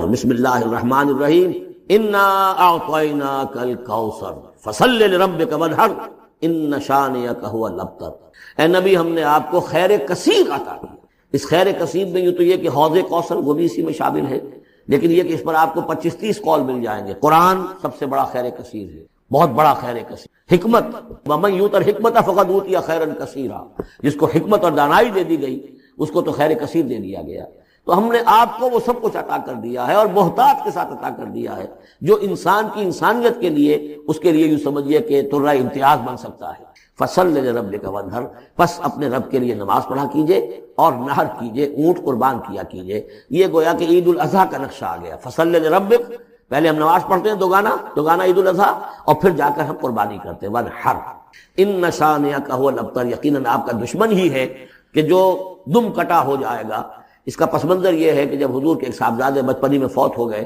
بسم اللہ الرحمن الرحیم انا اعطیناک الکوثر فصل لربک وانحر ان شانئک هو الابتر۔ اے نبی ہم نے آپ کو خیر کثیر عطا کی۔ اس خیر کثیر میں یوں تو یہ کہ حوض کوثر وہ بھی اسی میں شامل ہے، لیکن یہ کہ اس پر آپ کو 25-30 قول مل جائیں گے۔ قرآن سب سے بڑا خیر کثیر ہے، بہت بڑا خیر کثیر۔ حکمت، ومن یؤت الحکمت فقد اوتی خیرا کثیرا، جس کو حکمت اور دانائی دے دی گئی اس کو تو خیر کثیر دے دیا گیا۔ تو ہم نے آپ کو وہ سب کچھ عطا کر دیا ہے، اور محتاط کے ساتھ عطا کر دیا ہے، جو انسان کی انسانیت کے لیے، اس کے لیے یوں سمجھیے کہ ترہ امتیاز بن سکتا ہے۔ فصل لربک وانحر، پس اپنے رب کے لیے نماز پڑھا کیجئے اور نحر کیجئے، اونٹ قربان کیا کیجئے۔ یہ گویا کہ عید الاضحیٰ کا نقشہ آ گیا۔ فصل لربک، پہلے ہم نماز پڑھتے ہیں دوگانا عید الاضحیٰ، اور پھر جا کر ہم قربانی کرتے ہیں۔ وانحر ان شانئک هو الابتر، یقیناً آپ کا دشمن ہی ہے کہ جو دم کٹا ہو جائے گا۔ اس کا پس منظر یہ ہے کہ جب حضور کے ایک صاحبزادے بچپنی میں فوت ہو گئے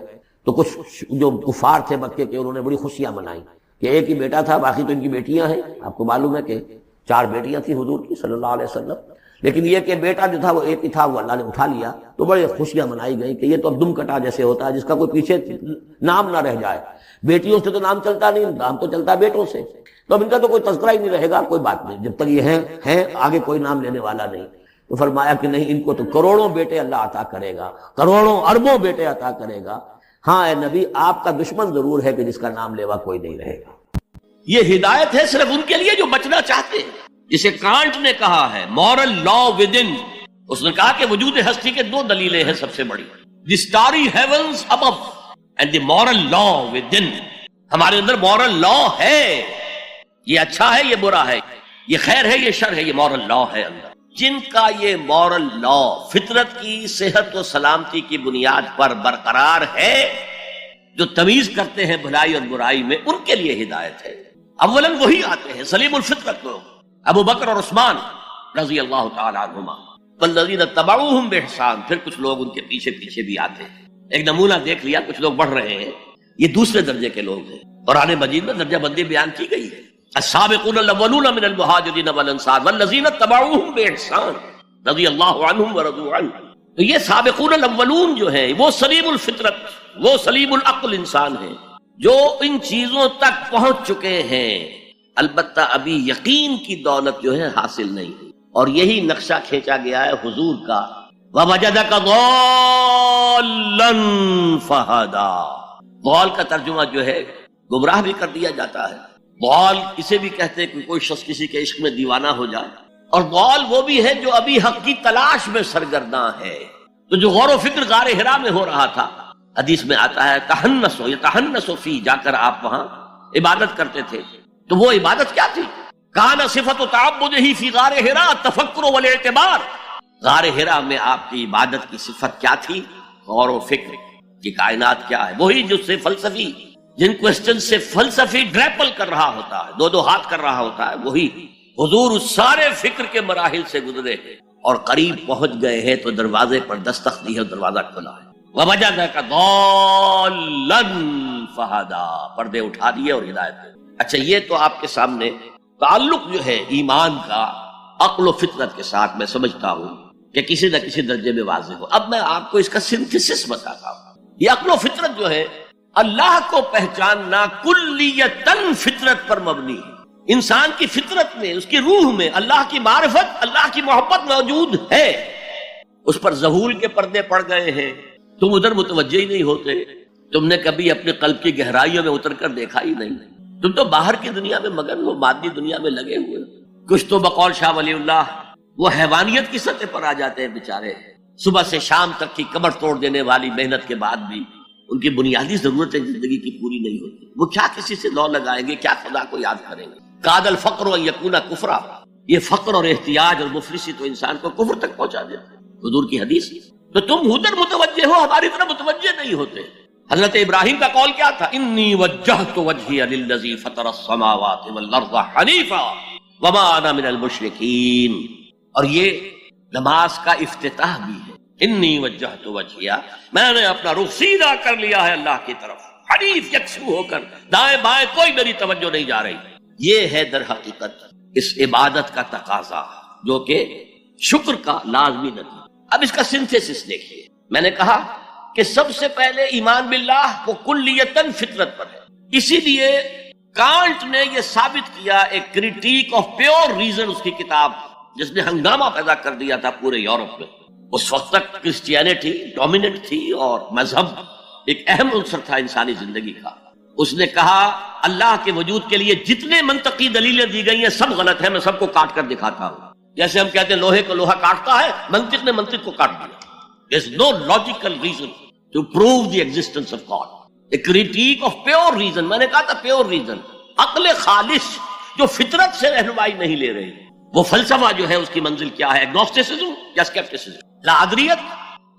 تو کچھ جو کفار تھے مکے کے، انہوں نے بڑی خوشیاں منائیں کہ ایک ہی بیٹا تھا، باقی تو ان کی بیٹیاں ہیں۔ آپ کو معلوم ہے کہ 4 بیٹیاں تھیں حضور کی صلی اللہ علیہ وسلم، لیکن یہ کہ بیٹا جو تھا وہ ایک ہی تھا، وہ اللہ نے اٹھا لیا، تو بڑے خوشیاں منائی گئی کہ یہ تو اب دم کٹا جیسے ہوتا ہے جس کا کوئی پیچھے نام نہ رہ جائے۔ بیٹیوں سے تو نام چلتا نہیں، نام تو چلتا بیٹوں سے، تو اب ان کا تو کوئی تذکرہ ہی نہیں رہے گا۔ کوئی بات نہیں، جب تک یہ ہیں آگے کوئی نام لینے والا نہیں۔ تو فرمایا کہ نہیں، ان کو تو کروڑوں بیٹے اللہ عطا کرے گا، کروڑوں اربوں بیٹے عطا کرے گا۔ ہاں اے نبی، آپ کا دشمن ضرور ہے کہ جس کا نام لیوا کوئی نہیں رہے گا۔ یہ ہدایت ہے صرف ان کے لیے جو بچنا چاہتے ہیں۔ جسے کانٹ نے کہا ہے مورل لا ود ان، اس نے کہا کہ وجود ہستی کے 2 دلیلیں ہیں سب سے بڑی، the starry heavens above and the moral law within. ہمارے اندر مورل لا ہے، یہ اچھا ہے یہ برا ہے، یہ خیر ہے یہ شر ہے، یہ مورل لا ہے اندر۔ جن کا یہ مورل لا فطرت کی صحت و سلامتی کی بنیاد پر برقرار ہے، جو تمیز کرتے ہیں بھلائی اور برائی میں، ان کے لیے ہدایت ہے۔ اولاً وہی آتے ہیں سلیم الفطرت لوگ، ابو بکر اور عثمان رضی اللہ تعالی عنہما، والذین تبعوہم بإحسان، پھر کچھ لوگ ان کے پیچھے پیچھے بھی آتے ہیں۔ ایک نمونہ دیکھ لیا، کچھ لوگ بڑھ رہے ہیں، یہ دوسرے درجے کے لوگ ہیں۔ قرآن مجید میں درجہ بندی بیان کی گئی ہے، السابقون الاولون من المہاجرین والانصار والذین تبعوہم بإحسان رضی اللہ عنہم ورضوا عنہ۔ تو یہ سابقون الاولون جو ہیں وہ سلیم الفطرت، وہ سلیم العقل انسان ہیں جو ان چیزوں تک پہنچ چکے ہیں، البتہ ابھی یقین کی دولت جو ہے حاصل نہیں ہوئی۔ اور یہی نقشہ کھینچا گیا ہے حضور کا، وَوَجَدَكَ ضَالًّا فَهَدَىٰ۔ ضال کا ترجمہ جو ہے گمراہ بھی کر دیا جاتا ہے، ضال اسے بھی کہتے ہیں کہ کوئی شخص کسی کے عشق میں دیوانہ ہو جائے، اور ضال وہ بھی ہے جو ابھی حق کی تلاش میں سرگرداں ہے۔ تو جو غور و فکر غار حرا میں ہو رہا تھا، حدیث میں آتا ہے تحنسوا یتحنسوا فی، جا کر آپ وہاں عبادت کرتے تھے۔ تو وہ عبادت کیا تھی؟ کان صفت تعبدہ فی غار حرا التفکر والاعتبار۔ غار حرا میں آپ کی عبادت کی صفت کیا تھی؟ غور و فکر کہ کائنات کیا ہے۔ وہی جو سے فلسفی، جن کوسچن سے فلسفی ڈریپل کر رہا ہوتا ہے، 2 ہاتھ کر رہا ہوتا ہے، وہی حضور اس سارے فکر کے مراحل سے گزرے ہیں اور قریب پہنچ گئے ہیں، تو دروازے پر دستک دی ہے، دروازہ کھلا ہے۔ وَوَجَدَكَ ضَالًّا فَهَدَىٰ، پردے اٹھا دیے اور ہدایت دی۔ اچھا، یہ تو آپ کے سامنے تعلق جو ہے ایمان کا عقل و فطرت کے ساتھ میں سمجھتا ہوں کہ کسی نہ کسی درجے میں واضح ہو۔ اب میں آپ کو اس کا سنتھسس بتاتا ہوں۔ یہ عقل و فطرت جو ہے، اللہ کو پہچاننا کلیتاً فطرت پر مبنی ہے۔ انسان کی فطرت میں، اس کی روح میں اللہ کی معرفت، اللہ کی محبت موجود ہے۔ اس پر ظہور کے پردے پڑ گئے ہیں، تم ادھر متوجہ ہی نہیں ہوتے، تم نے کبھی اپنے قلب کی گہرائیوں میں اتر کر دیکھا ہی نہیں، تم تو باہر کی دنیا میں مگن ہو، مادی دنیا میں لگے ہوئے۔ کچھ تو بقول شاہ ولی اللہ وہ حیوانیت کی سطح پر آ جاتے ہیں بیچارے، صبح سے شام تک کی کمر توڑ دینے والی محنت کے بعد بھی ان کی بنیادی ضرورتیں زندگی کی پوری نہیں ہوتی۔ وہ کیا کسی سے لو لگائیں گے، کیا خدا کو یاد کریں گے؟ کاد الفقر ان یکون کفرا، یہ فقر اور احتیاج اور مفلسی تو انسان کو کفر تک پہنچا دیتے ہیں، حضور کی حدیث۔ تو تم ادھر متوجہ ہو، ہماری طرف متوجہ نہیں ہوتے۔ حضرت ابراہیم کا قول کیا تھا؟ انی وجہت وجہی للذی فطر السماوات والارض حنیفا وما انا من المشرکین۔ اور یہ نماز کا افتتاح بھی ہے، انی وجہت وجہی، میں نے اپنا رخ سیدھا کر لیا ہے اللہ کی طرف، حنیف یکسو ہو کر، دائیں بائیں کوئی میری توجہ نہیں جا رہی۔ یہ ہے در حقیقت اس عبادت کا تقاضا، جو کہ شکر کا لازمی نتیجہ۔ اب اس کا سنتھیسس دیکھیے، میں نے کہا کہ سب سے پہلے ایمان باللہ وہ کلیتاً فطرت پر ہے. اسی لیے کانٹ نے یہ ثابت کیا ایک کریٹیک آف پیور ریزن، اس کی کتاب جس نے ہنگامہ پیدا کر دیا تھا پورے یورپ میں. اس وقت تک کرسچینٹی ڈومیننٹ تھی اور مذہب ایک اہم عنصر تھا انسانی زندگی کا. اس نے کہا اللہ کے وجود کے لیے جتنے منطقی دلیلیں دی گئی ہیں سب غلط ہیں، میں سب کو کاٹ کر دکھاتا ہوں. جیسے ہم کہتے ہیں لوہے کو لوہا کاٹتا ہے، منطق نے منطق کو کاٹ دیا. There's no logical reason to prove the existence of God. A critique of pure reason. میں نے کہا تھا pure reason. عقل خالص جو فطرت سے رہنمائی نہیں لے رہی. وہ فلسفہ جو ہے اس کی منزل کیا ہے؟ ایگنوسٹسزم یا اسکیپٹسزم، لا ادریت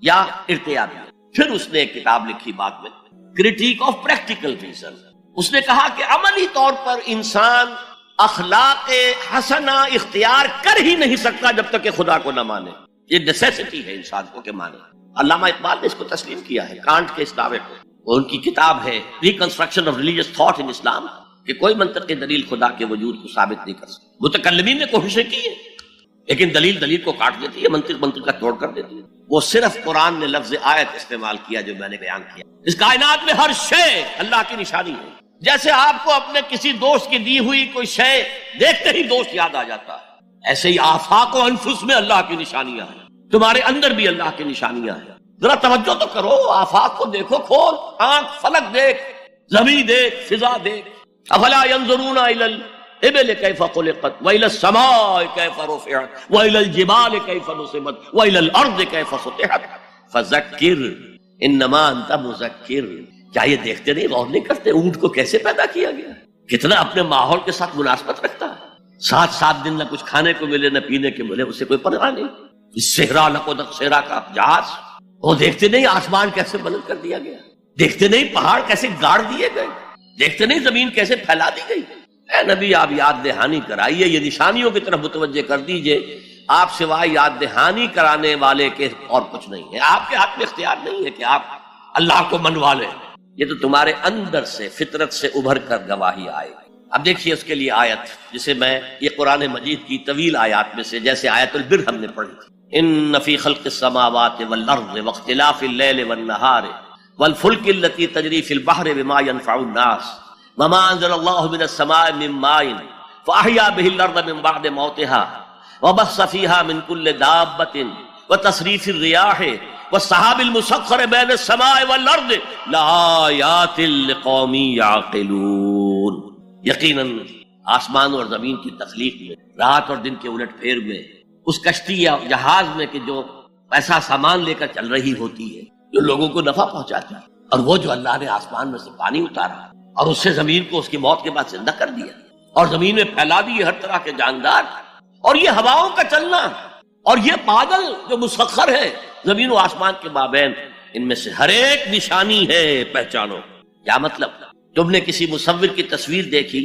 یا ارتیابیت. پھر اس نے ایک کتاب لکھی بعد میں، کرٹیک آف پریکٹیکل ریزن. اس نے کہا کہ عملی طور پر انسان اخلاق حسنہ اختیار کر ہی نہیں سکتا جب تک کہ خدا کو نہ مانے. یہ نیسیسٹی ہے انسان کو کہ مانے. علامہ اقبال نے اس کو تسلیم کیا ہے کانٹ کے اس دعوے کو. وہ ان کی کتاب ہے reconstruction of religious thought in Islam, کہ کوئی منطقی دلیل خدا کے وجود کو ثابت نہیں کر سکتی. متکلمین نے کوششیں کی ہیں لیکن دلیل کو کاٹ دیتی ہے، منطق کا توڑ کر دیتی ہے. وہ صرف قرآن نے لفظ آیت استعمال کیا جو میں نے بیان کیا. اس کائنات میں ہر شے اللہ کی نشانی ہے. جیسے آپ کو اپنے کسی دوست کی دی ہوئی کوئی شے دیکھتے ہی دوست یاد آ جاتا ہے، ایسے ہی آفاق و انفس میں اللہ کی نشانیاں ہیں. تمہارے اندر بھی اللہ کی نشانیاں ہیں. ذرا توجہ تو کرو، آفاق کو دیکھو، کھول آنکھ، فلک دیکھ، زمین دیکھ، فضا دیکھ. افلا ينظرون الى الابل كيف خلقت والى السماء كيف رفعت والى الجبال كيف نصبت والى الارض كيف سطحت فذكر انما انت مذکر. کیا یہ دیکھتے نہیں، غور نہیں کرتے اونٹ کو کیسے پیدا کیا گیا، کتنا اپنے ماحول کے ساتھ مناسبت رکھتا ہے. 7 دن نہ کچھ کھانے کو ملے نہ پینے کو ملے، اسے کوئی پرواہ نہیں. صحرا لقدق صحرا کا جہاز، وہ دیکھتے نہیں آسمان کیسے بلند کر دیا گیا، دیکھتے نہیں پہاڑ کیسے گاڑ دیے گئے، دیکھتے نہیں زمین کیسے پھیلا دی گئی. اے نبی آپ یاد دہانی کرائیے، یہ نشانیوں کی طرف متوجہ کر دیجئے. آپ سوائے یاد دہانی کرانے والے کے اور کچھ نہیں ہے. آپ کے ہاتھ میں اختیار نہیں ہے کہ آپ اللہ کو منوا لیں. یہ تو تمہارے اندر سے فطرت سے ابھر کر گواہی آئے گی. اب دیکھیے اس کے لیے آیت جسے میں یہ قرآن مجید کی طویل آیات میں سے جیسے آیت البر ہم نے پڑھی تھی، ان فی خلق السماوات والارض واختلاف اللیل والنہار والفلک التي تجری فی البحر بما ينفع الناس وما انزل الله من السماء من ماء فاحیا به الارض من بعد موتها وبث فيها من كل دابة وتصریف الرياح والسحاب المسخر بين السماء والارض لآیات لقوم یعقلون. یقیناً آسمان اور زمین کی تخلیق میں، رات اور دن کے الٹ پھیر میں، اس کشتی یا جہاز میں کہ جو ایسا سامان لے کر چل رہی ہوتی ہے جو لوگوں کو نفع پہنچاتا ہے، اور وہ جو اللہ نے آسمان میں سے پانی اتارا اور اس سے زمین کو اس کی موت کے بعد زندہ کر دیا اور زمین میں پھیلا دیے ہر طرح کے جاندار، اور یہ ہواؤں کا چلنا اور یہ بادل جو مسخر ہے زمین و آسمان کے مابین، ان میں سے ہر ایک نشانی ہے، پہچانو. کیا مطلب؟ تم نے کسی مصور کی تصویر دیکھی،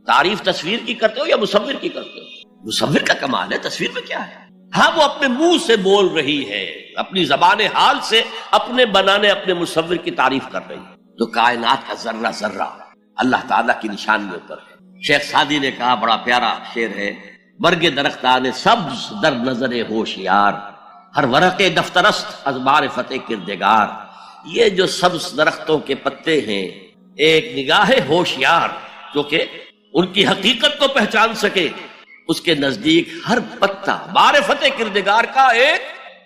تعریف تصویر کی کرتے ہو یا مصور کی کرتے ہو؟ مصور کا کمال ہے، تصویر میں کیا ہے؟ ہاں وہ اپنے منہ سے بول رہی ہے، اپنی زبان حال سے اپنے بنانے اپنے مصور کی تعریف کر رہی ہے. تو کائنات کا ذرہ ذرہ اللہ تعالیٰ کی نشانیوں پر ہے. شیخ سعدی نے کہا، بڑا پیارا شعر ہے، برگ درختان سبز در نظر ہوشیار ہر ورق دفترست از معرفت کردگار. یہ جو سبز درختوں کے پتے ہیں، ایک نگاہ ہوشیار جو کہ ان کی حقیقت کو پہچان سکے، اس کے نزدیک ہر پتا معرفت کردگار کا ایک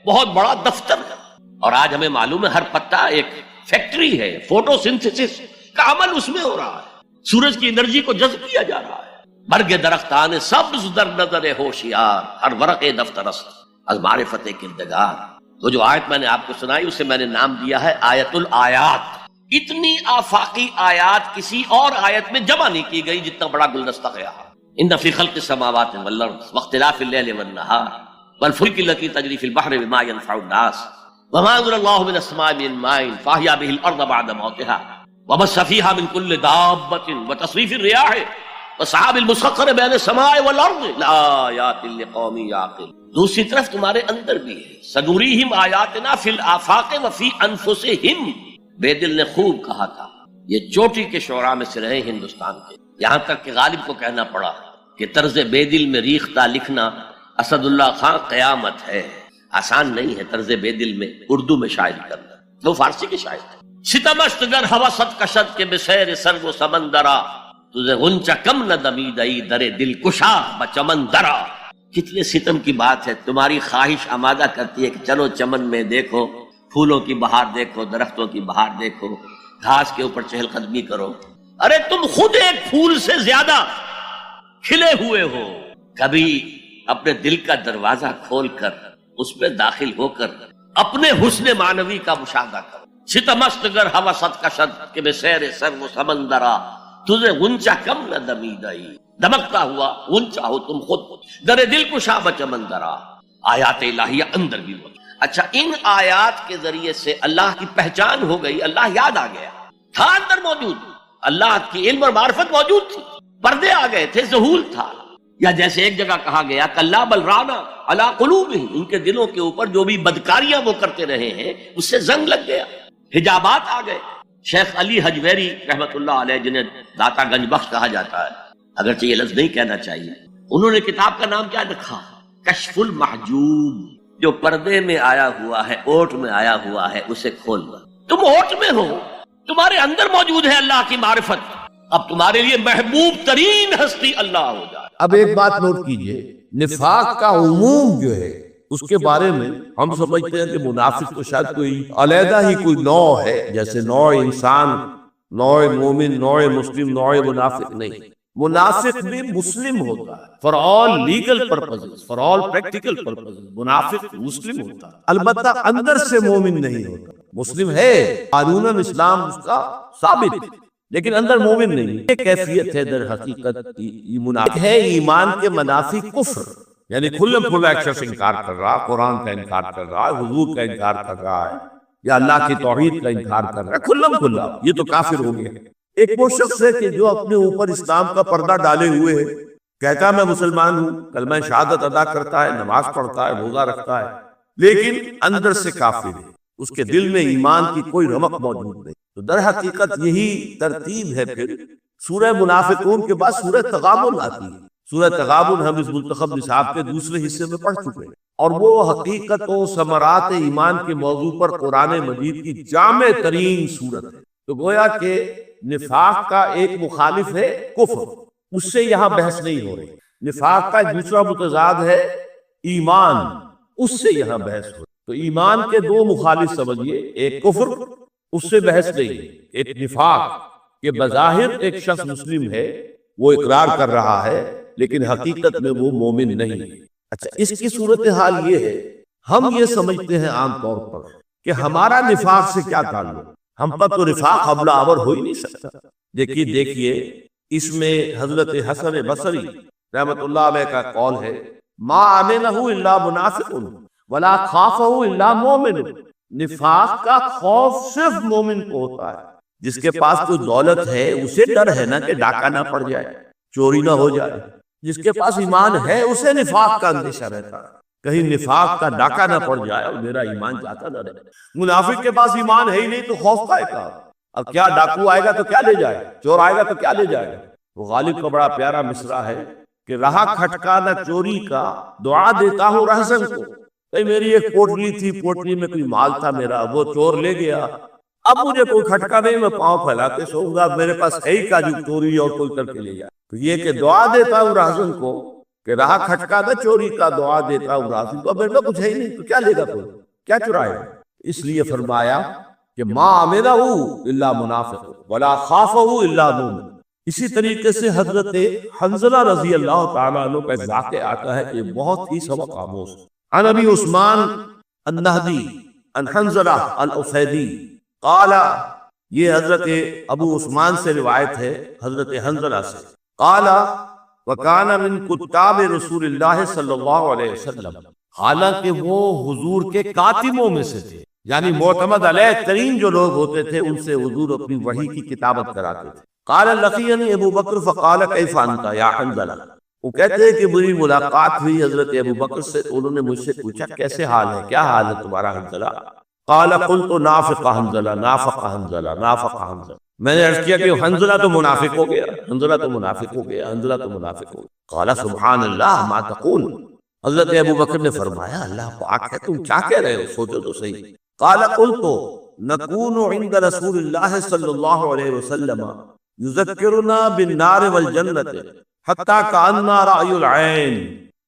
بہت بڑا دفتر ہے. اور آج ہمیں معلوم ہے ہر پتا ایک فیکٹری ہے، فوٹو سنتھسس کا عمل اس میں ہو رہا ہے، سورج کی انرجی کو جذب کیا جا رہا ہے. برگ درختان سبز در نظر ہوشیار ہر ورق دفترست از معرفت کردگار. تو جو آیت میں نے آپ کو سنائی اسے میں نے نام دیا ہے آیت الآیات. اتنی آفاقی آیات کسی اور آیت میں جمع نہیں کی گئی جتنا بڑا گلدستہ گیا. ان فی خلق السماوات والارض واختلاف اللیل والنہار والفلک التي تجری فی البحر بما ينفع الناس وما انزل الله من السماء من ماء فاحیا به الارض بعد موتها وبث فيها من كل دابة وتصريف الرياح والسحاب المسخر بين السماء والارض لآیات لقوم یعقلون. دوسری طرف تمہارے اندر بھی ہے، سنوریہم آیاتنا فی الآفاق وفی انفسہم. بے دل نے خوب کہا تھا، یہ چوٹی کے شعراء میں سے رہے ہندوستان کے، یہاں تک کہ غالب کو کہنا پڑا کہ طرز بے دل میں ریختہ لکھنا اسد اللہ خان قیامت ہے. آسان نہیں ہے طرز بے دل میں اردو میں شاعری کرنا. وہ فارسی کے شاعر تھے. ستمست گر حوست کشد کے بسیر سر و سمندرا تجھے غنچہ کم نہ دمیدئی در دل کشا بچمن درا. کتنے ستم کی بات ہے. تمہاری خواہش آمادہ کرتی ہے کہ چلو چمن میں دیکھو، پھولوں کی بہار دیکھو، درختوں کی بہار دیکھو، گھاس کے اوپر چہل قدمی کرو. ارے تم خود ایک پھول سے زیادہ کھلے ہوئے ہو. کبھی اپنے دل کا دروازہ کھول کر اس پہ داخل ہو کر اپنے حسن معنوی کا مشاہدہ کرو. ستمست گر حوست کشد کہ بے سیر سر و سمندرا تجھے غنچہ کم نہ دمیدئی. دمکتا ہوا غنچہ ہو تم خود، در دل کشا بچمندرا. آیات الہیہ اندر بھی موجود. اچھا، ان آیات کے ذریعے سے اللہ کی پہچان ہو گئی، اللہ یاد آ گیا. تھا اندر موجود، اللہ کی علم اور معرفت موجود تھی، پردے آ گئے تھے، ظہور تھا. یا جیسے ایک جگہ کہا گیا کلا بل رانا علی قلوبہم، ان کے دلوں کے اوپر جو بھی بدکاریاں وہ کرتے رہے ہیں اس سے زنگ لگ گیا، حجابات آ گئے. شیخ علی حجویری رحمت اللہ علیہ، جنہیں داتا گنج بخش کہا جاتا ہے، اگرچہ یہ لفظ نہیں کہنا چاہیے، انہوں نے کتاب کا نام کیا رکھا؟ کشف المحجوب. جو پردے میں آیا ہوا ہے، اوٹ میں آیا ہوا ہے، اسے کھولنا. تم اوٹ میں ہو، تمہارے اندر موجود ہے اللہ کی معرفت. اب تمہارے لیے محبوب ترین ہستی اللہ ہو جائے. اب ایک بات نوٹ کیجئے، نفاق کا عموم جو ہے اس کے بارے میں ہم سمجھتے ہیں کہ منافق تو شاید کوئی علیحدہ ہی کوئی نوع ہے، جیسے نوع انسان، نوع مومن، نوع مسلم، نوع منافق نہیں. منافق بھی مسلم ہوتا ہے for all legal purposes, for all practical purposes. منافق مسلم ہوتا ہے، البتہ اندر سے مومن نہیں ہوتا. مسلم ہے، قانون اسلام اس کا ثابت، لیکن اندر مومن نہیں. یہ کیفیت ہے در حقیقت. منافق ہے ایمان کے منافی کفر، یعنی کھلم کھلا ایک شخص انکار کر رہا، قرآن کا انکار کر رہا ہے، حضور کا انکار کر رہا ہے، یا اللہ کی توحید کا انکار کر رہا ہے، کھلم کھلا، یہ تو کافر ہو گیا. ایک وہ شخص ہے کہ جو اپنے اوپر اسلام کا پردہ ڈالے ہوئے ہے، کہتا ہے میں مسلمان ہوں، کلمہ شہادت ادا کرتا ہے، نماز پڑھتا ہے، روزہ رکھتا ہے، لیکن اندر سے کافر ہے، اس کے دل میں ایمان کی کوئی رمق موجود نہیں. تو در حقیقت یہی ترتیب ہے. پھر سورہ منافقون کے بعد سورہ تغابن آتی ہے. سورہ تغابن ہم اس منتخب نصاب کے دوسرے حصے میں پڑھ چکے ہیں، اور وہ حقیقت و ثمرات ایمان کے موضوع پر قرآن مجید کی جامع ترین صورت ہے. تو گویا کہ نفاق کا ایک مخالف ہے کفر، اس سے یہاں بحث نہیں ہو رہی. نفاق کا ایک دوسرا متضاد ہے ایمان، اس سے یہاں بحث ہو رہی. تو ایمان کے دو مخالف سمجھیے، ایک کفر، اس سے بحث نہیں، ایک نفاق کہ بظاہر ایک شخص مسلم ہے، وہ اقرار کر رہا ہے لیکن حقیقت میں وہ مومن نہیں ہے. اچھا، اس کی صورتحال یہ ہے، ہم یہ سمجھتے ہیں عام طور پر کہ ہمارا نفاق سے کیا تعلق، ہم پر تو نفاق حملہ آور ہو ہی نہیں سکتا. دیکھیے اس میں حضرت حسن بصری رحمت اللہ علیہ کا قول ہے، ما آمنہ الا منافق ولا خافہ الا مومن. نفاق کا خوف صرف مومن کو ہوتا ہے. جس کے پاس کوئی دولت ہے اسے ڈر ہے نا کہ ڈاکہ نہ پڑ جائے، چوری نہ ہو جائے. جس کے پاس ایمان ہے اسے نفاق کا اندیشہ رہتا ہے، کہیں نفاق کا ڈاکہ نہ پڑ جائے اور میرا ایمان جاتا نہ رہے. منافق کے پاس ایمان ہے ہی نہیں تو خوف کا ہے. اب کیا ڈاکو آئے گا تو کیا لے جائے گا، چور آئے گا تو کیا لے جائے گا. وہ غالب کا بڑا پیارا مصرع ہے کہ رہا کھٹکا نہ چوری کا، دعا دیتا ہوں رہزن کو. میری ایک پوٹلی تھی، پوٹلی میں کوئی مال تھا میرا، وہ چور لے گیا، اب مجھے کوئی کھٹکا نہیں، میں پاؤں پھیلا کے سوؤں گا، میرے پاس ہے ہی کا جو چوری اور کوئی کر کے لے جائے. تو یہ کہ دعا دیتا ہوں رہزن کو کہ رہا کھٹکا نہ چوری کا، دعا دیتا ہوں رہزن کو. اب میرے پاس کچھ ہے ہی نہیں تو کیا لے گا کوئی، کیا چرائے گا. اس لیے فرمایا کہ ما آمنہ الا منافق ولا خافہ الا مومن. اسی طریقے سے حضرت حنظلہ رضی اللہ تعالیٰ عنہ کا واقعہ آتا ہے کہ بہت ہی سبق آموز. عن ابی عثمان النہدی عن حنظلہ الاسیدی قال، یہ حضرت ابو عثمان سے روایت ہے حضرت حنظلہ سے. قال وکان من کتاب رسول اللہ صلی اللہ علیہ وسلم، حالانکہ وہ حضور کے کاتبوں میں سے تھے، یعنی معتمد علیہ ترین جو لوگ ہوتے تھے ان سے حضور اپنی وحی کی کتابت کراتے تھے. قال لقینی ابو بکر فقال کیف انت یا حنظلہ. وہ کہتے ہیں کہ میری ملاقات ہوئی حضرت ابو بکر سے، انہوں نے مجھ سے پوچھا کیسے حال ہے، کیا حال ہے تمہارا حنظلہ. قال قلت نافق حنظلہ نافق حنظلہ نافق حنظلہ. میں نے عرض کیا کہ حنظلہ تو منافق ہو گیا، حنظلہ تو منافق ہو گیا، حنظلہ تو منافق ہو گیا. قال سبحان اللہ ما تقول. حضرت ابو بکر نے فرمایا اللہ پاک ہے، تم کیا کہہ رہے ہو، سوچو تو صحیح. قال قلت نکون عند رسول اللہ صلی اللہ علیہ وسلم یذکرنا بالنار والجنت حتی کأننا رأی العین.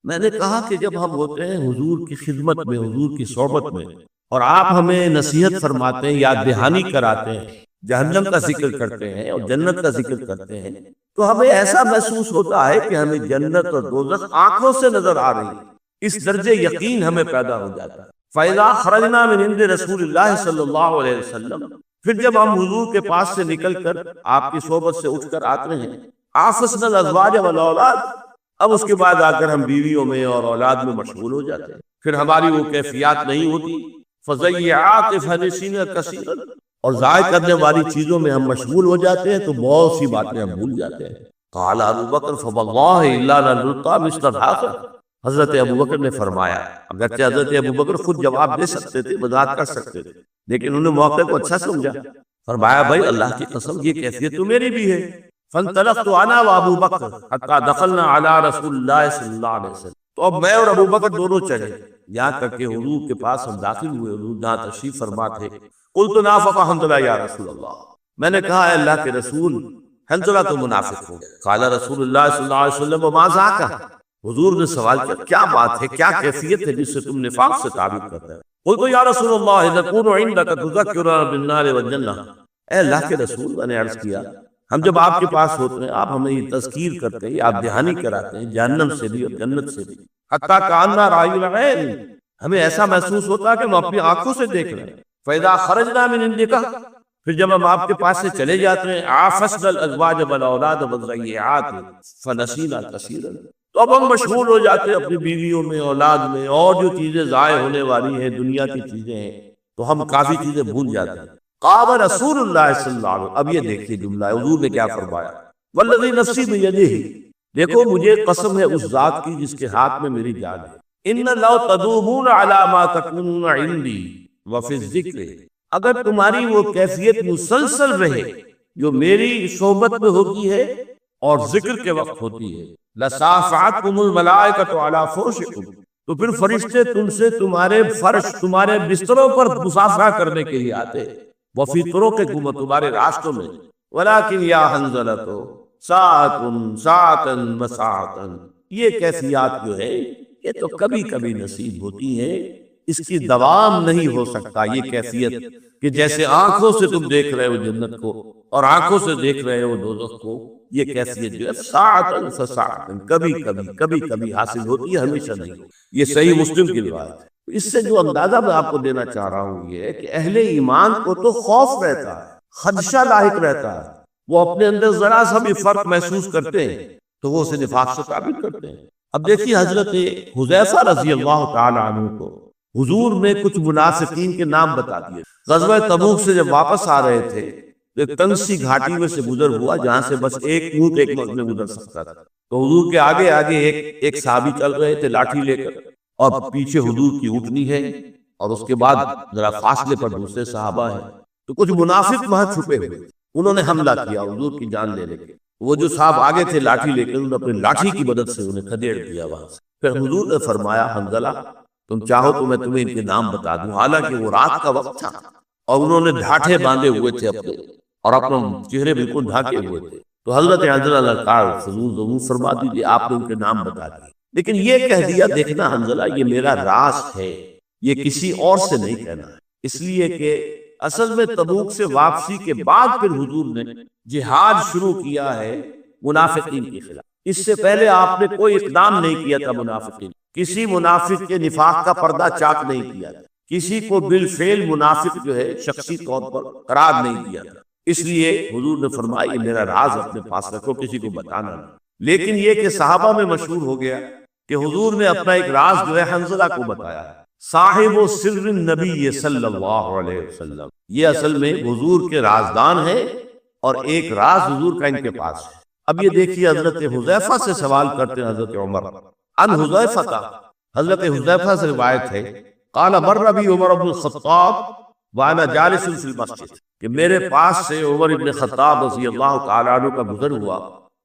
میں نے کہا کہ جب ہم ہوتے ہیں حضور کی خدمت میں، حضور کی صحبت میں، اور آپ ہمیں نصیحت فرماتے ہیں، یاد دہانی کراتے ہیں، جہنم کا ذکر کرتے ہیں اور جنت کا ذکر کرتے ہیں، تو ہمیں ایسا محسوس ہوتا ہے کہ ہمیں جنت اور دوزخ آنکھوں سے نظر آ رہی ہے. اس درجے یقین ہمیں پیدا ہو جاتا ہے. فَإِذَا خَرَجْنَا مِنْ عِنْدِ رَسُولِ اللَّهِ صلی اللہ علیہ وسلم، پھر جب ہم حضور کے پاس سے نکل کر آپ کی صحبت سے اٹھ کر آتے ہیں، آفسنا الازواج والاولاد، اب اس کے بعد آ کر ہم بیویوں میں اور اولاد میں مشغول ہو جاتے ہیں، پھر ہماری وہ کیفیات نہیں ہوتی. فَضَيِّعَاتِ فَنِسِينَ كَثِيرًا، اور ضائع کرنے والی چیزوں میں ہم مشغول ہو جاتے ہیں تو بہت سی باتیں ہم بھول جاتے ہیں. قال ابو بکر فواللہ الا لنلقى مثل هذا، حضرت ابو بکر نے فرمایا، اگرچہ حضرت ابو بکر خود جواب دے سکتے تھے، وضاحت کر سکتے تھے، لیکن انہوں نے موقع کو اچھا سمجھا. فرمایا بھائی اللہ کی قسم یہ کیفیت تو میری بھی ہے. فانطلقت انا وابو بکر حتى دخلنا على رسول اللہ صلی اللہ علیہ وسلم، تو اب میں اور ابو بکر دونوں چلے، یہاں تک کہ حضور کے پاس ہم داخل ہوئے. حضور جہاں تشریف فرما تھے. قلت نافق حنظلہ یا رسول اللہ، میں نے کہا اے اللہ کے رسول حنظلہ تو منافق ہو. قال رسول اللہ صلی اللہ علیہ وسلم وما ذاک، حضور نے سوال کیا کیا بات ہے، کیا کیفیت ہے جس سے تم نفاق سے تعبیر کرتے ہیں. قلت یا رسول اللہ نکون عندک تذکرنا بالنار والجنہ، اے اللہ کے رسول میں نے عرض کیا ہم جب آپ کے پاس ہوتے ہیں آپ ہمیں یہ تذکیر کرتے ہیں، آپ دہانی کراتے ہیں جہنم سے بھی اور جنت سے بھی. حتی کأننا رأی العین، ہمیں ایسا محسوس ہوتا ہے کہ ہم اپنی آنکھوں سے دیکھ رہے ہیں. فَإِذَا خَرَجْنَا مِنْ عِنْدِكَ، پھر جب ہم آپ کے پاس سے چلے جاتے ہیں، عَافَسْنَا الْأَزْوَاجَ وَالْأَوْلَادَ وَالضَّيِّعَاتِ فَنَسِينَا كَثِيرًا، تو اب ہم مشغول ہو جاتے ہیں اپنی بیویوں میں، اولاد میں، اور جو چیزیں ضائع ہونے والی ہیں دنیا کی چیزیں ہیں تو ہم کافی چیزیں بھول جاتے ہیں. قال رسول اللہ صلی اللہ علیہ وسلم، اب یہ دیکھیے جملہ حضور نے کیا فرمایا، والذی نفسی بیدہ، دیکھو مجھے قسم ہے اس ذات کی جس کے ہاتھ میں میری جان ہے، ان لو تدومون علی ما تکونون عندی وفی الذکر، اگر تمہاری وہ کیفیت مسلسل رہے جو میری صحبت میں ہوتی ہے اور ذکر کے وقت ہوتی ہے، لصافعتکم الملائکۃ علی فرشکم، تو پھر فرشتے تم سے تمہارے فرش، تمہارے بستروں پر مصافحہ کرنے کے لیے آتے، وفی طرقکم، تمہارے راستوں میں. ولکن یا حنظلۃ ساعۃ ساعۃ وساعۃ، یہ کیفیات جو ہے یہ تو کبھی کبھی نصیب ہوتی ہیں، اس کی دوام نہیں ہو سکتا. یہ کیفیت کہ جیسے آنکھوں سے تم دیکھ رہے ہو جنت کو اور آنکھوں سے دیکھ رہے ہو دوزخ کو، یہ کیفیت جو ہے ساعۃ فساعۃ، کبھی کبھی حاصل ہوتی ہے، ہمیشہ نہیں. یہ صحیح مسلم کی روایت ہے. اس سے جو اندازہ میں آپ کو دینا چاہ رہا ہوں یہ ہے کہ اہل ایمان کو تو خوف رہتا ہے، خدشہ لاحق رہتا ہے، وہ اپنے اندر ذرا سا بھی فرق محسوس کرتے ہیں تو وہ اسے نفاق سے تعبیر کرتے ہیں. اب دیکھیے حضرت حذیفہ رضی اللہ تعالی عنہ کو حضور نے کچھ منافقین کے نام بتا دیے. غزوہ تبوک سے جب واپس آ رہے تھے ایک تنگسی گھاٹی میں سے گزر ہوا جہاں سے بس ایک اونٹ ایک وقت میں گزر سکتا تھا، تو حضور کے آگے آگے ایک صحابی چل رہے تھے لاٹھی لے کر، اور پیچھے حضور کی اونٹنی ہے، اور اس کے بعد ذرا فاصلے پر دوسرے صحابہ ہیں. تو کچھ منافق وہاں چھپے ہوئے، انہوں نے حملہ کیا حضور کی جان لینے کے. وہ جو صاحب آگے تھے لاٹھی لے کر، انہوں نے اپنی لاٹھی کی مدد سے انہیں کھدیڑ دیا وہاں سے. پھر حضور نے فرمایا حنظلہ تم چاہو تو میں تمہیں ان کے نام بتا دوں. حالانکہ وہ رات کا وقت تھا اور انہوں نے ڈھاٹھے باندھے ہوئے تھے اپنے، اور اپنا چہرے بالکل ڈھانکے ہوئے تھے. تو حضرت حنظلہ نے کہا حضور ضرور فرما دیجیے، آپ نے ان کے نام بتا دیے، لیکن یہ کہہ دیا دیکھنا حنظلہ یہ میرا راز ہے، یہ کسی اور سے نہیں کہنا ہے. اس لیے کہ اصل میں تبوک سے واپسی کے بعد پھر حضور نے جہاد شروع کیا ہے منافقین کے خلاف. اس سے پہلے آپ نے کوئی اقدام نہیں کیا تھا منافقین، کسی منافق کے نفاق کا پردہ چاک نہیں کیا تھا، کسی کو بالفعل منافق جو ہے شخصی طور پر قرار نہیں دیا تھا. اس لیے حضور نے فرمایا یہ میرا راز اپنے پاس رکھو، کسی کو بتانا نہیں. لیکن یہ کہ صحابہ میں مشہور ہو گیا کہ حضور نے اپنا ایک راز جو ہے حنظلہ کو بتایا ہے. صاحب و سر النبی صلی اللہ علیہ وسلم، یہ اصل میں حضور کے رازدان ہیں اور ایک راز حضور کا ان کے پاس ہے. اب یہ دیکھیے حضرت حذیفہ سے سوال کرتے ہیں حضرت عمر ان حذیفہ، حضرت حذیفہ سے روایت ہے قال مر بی عمر بن الخطاب وانا جالس فی المسجد، کہ میرے پاس سے عمر ابن خطاب رضی اللہ تعالی عنہ کا گزر ہوا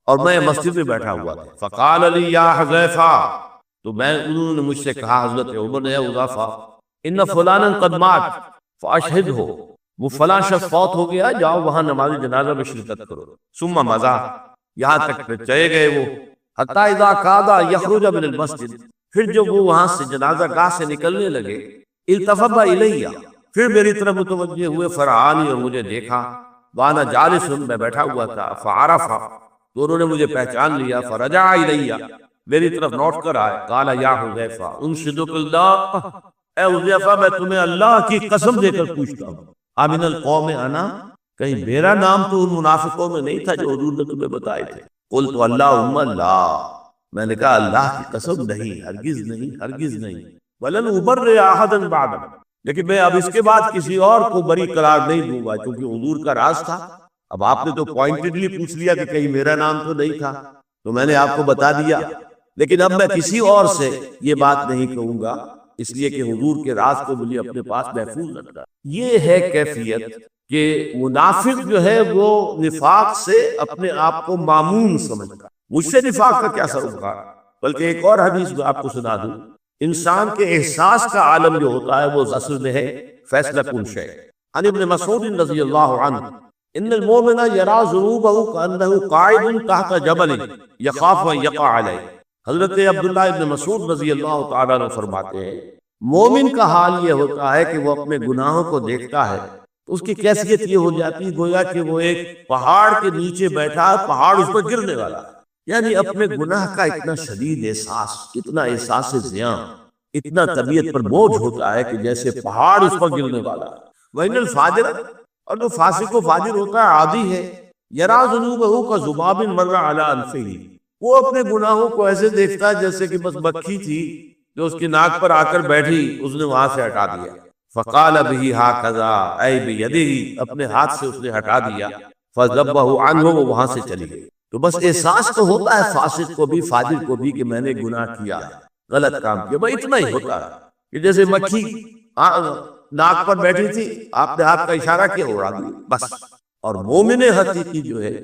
اور میں مسجد میں بیٹھا ہوا تھا. فقال لی یا حذیفہ، تو انہوں نے مجھ سے کہا حضرت عمر نے حذیفہ ان فلانا قد مات فاشہدہ، وہ فلاں شخص فوت ہو گیا، جاؤ وہاں نماز جنازہ میں شرکت کرو. ثم مضى، یہاں تک پھر چلے گئے وہ. حتی اذا کاد یخرج من المسجد، پھر جب وہ وہاں سے جنازہ گاہ سے نکلنے لگے، التفت الیہ، پھر میری طرف متوجہ ہوئے، فرعانی، اور مجھے دیکھا، وانا جالس، میں بیٹھا ہوا تھا، فعرف، تو انہوں نے مجھے پہچان لیا، فرجع الیہ، میری طرف لوٹ کر آئے. قال یا حذیفہ انشدک اللہ، اے حذیفہ میں تمہیں اللہ کی قسم دے کر پوچھتا ہوں، امن القوم انا، کہیں میرا نام تو ان منافقوں میں نہیں تھا جو حضور نے تمہیں بتائے تھے؟ قلت اللہم اللہ، میں نے کہا اللہ کی قسم نہیں، ہرگز نہیں، ہرگز نہیں. ولن ابرئ احدا بعد، لیکن میں اب اس کے بعد کسی اور کو بری قرار نہیں دوں گا، کیونکہ حضور کا راز تھا. اب آپ نے تو پوائنٹڈلی پوچھ لیا کہ کہیں میرا نام تو نہیں تھا، تو میں نے آپ کو بتا دیا، لیکن اب میں کسی اور سے یہ بات نہیں کہوں گا، اس لیے کہ حضور کے راز کو مجھے اپنے پاس محفوظ رکھنا. یہ ہے کیفیت کہ منافق جو ہے وہ نفاق سے اپنے آپ کو معمون سمجھتا. مجھ سے نفاق کا کیا سروکار. بلکہ ایک اور حدیث میں آپ کو سنا دوں، انسان کے احساس کا عالم جو ہوتا ہے وہ اصل میں ہے فیصلہ کن شے. عن ابن مسعود رضی اللہ عنہ ان المؤمن یرا ذنوبہ کانہ قاعد تحت جبل یخاف ان یقع علیہ. حضرت عبداللہ ابن مسعود رضی اللہ تعالیٰ عنہ فرماتے ہیں مومن کا حال یہ ہوتا ہے کہ وہ اپنے گناہوں کو دیکھتا ہے، اس کی کیفیت یہ ہو جاتی ہے گویا کہ وہ ایک پہاڑ کے نیچے بیٹھا، پہاڑ اس پر گرنے والا، یعنی اپنے گناہ کا اتنا شدید احساس، اتنا احساس زیاں، اتنا طبیعت پر بوجھ ہوتا ہے کہ جیسے پہاڑ اس پر گرنے والا. وَإِنَّ الْفَاجِرَ، اور جو فاسق و فاجر ہوتا ہے عادی ہے، یرا ذنوبہ کا ذباب مر علی انفہ، وہ اپنے گناہوں کو ایسے دیکھتا ہے جیسے کہ بس مکھی تھی جو اس کی ناک پر آ کر بیٹھی، اس نے وہاں سے ہٹا دیا. فقال به هكذا اے بيده، اپنے ہاتھ سے اس نے ہٹا دیا. فذبه عنه، وہ وہاں سے چلی گئی. تو بس احساس تو ہوتا ہے فاسق کو بھی، فاجر کو بھی، کہ میں نے گناہ کیا، غلط کام کیا، بس اتنا ہی ہوتا ہے کہ جیسے مکھی ناک پر بیٹھی تھی، آپ نے ہاتھ کا اشارہ کیا، اڑا دیا بس. اور مومن حقیقی جو ہے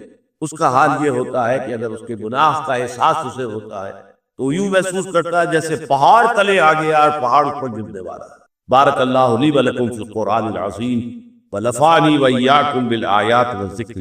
اس کا حال یہ ہوتا ہے کہ اگر اس کے گناہ کا احساس اسے ہوتا ہے تو یوں محسوس کرتا ہے جیسے پہاڑ تلے آ گیا اور پہاڑ پر گرنے والا. بارک اللہ لی ولکم فی القرآن العظیم ونفعنی وإیاکم بالآیات والذکر.